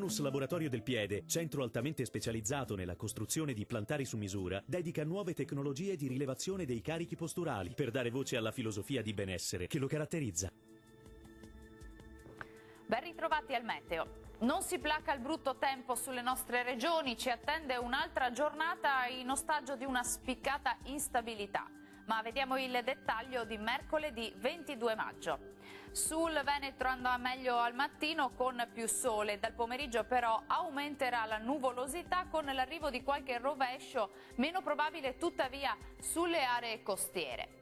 Tonus Laboratorio del Piede, centro altamente specializzato nella costruzione di plantari su misura, dedica nuove tecnologie di rilevazione dei carichi posturali per dare voce alla filosofia di benessere che lo caratterizza. Ben ritrovati al meteo. Non si placa il brutto tempo sulle nostre regioni, ci attende un'altra giornata in ostaggio di una spiccata instabilità. Ma vediamo il dettaglio di mercoledì 22 maggio. Sul Veneto andrà meglio al mattino con più sole, dal pomeriggio però aumenterà la nuvolosità con l'arrivo di qualche rovescio, meno probabile tuttavia sulle aree costiere.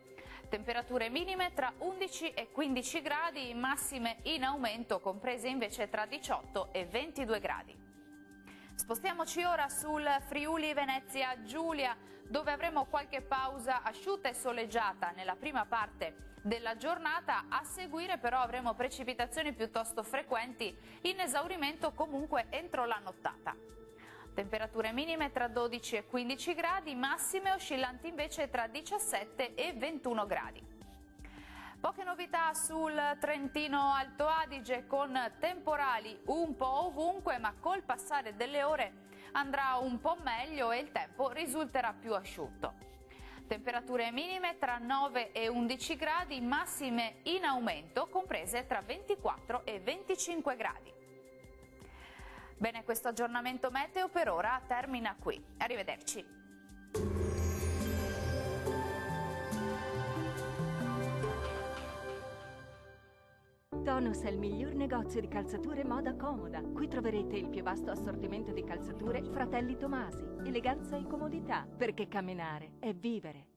Temperature minime tra 11 e 15 gradi, massime in aumento comprese invece tra 18 e 22 gradi. Spostiamoci ora sul Friuli Venezia Giulia, dove avremo qualche pausa asciutta e soleggiata nella prima parte della giornata. A seguire però avremo precipitazioni piuttosto frequenti, in esaurimento comunque entro la nottata. Temperature minime tra 12 e 15 gradi, massime oscillanti invece tra 17 e 21 gradi. Poche novità sul Trentino Alto Adige, con temporali un po' ovunque, ma col passare delle ore andrà un po' meglio e il tempo risulterà più asciutto. Temperature minime tra 9 e 11 gradi, massime in aumento comprese tra 24 e 25 gradi. Bene, questo aggiornamento meteo per ora termina qui. Arrivederci. Tonus è il miglior negozio di calzature moda comoda. Qui troverete il più vasto assortimento di calzature Fratelli Tomasi. Eleganza e comodità, perché camminare è vivere.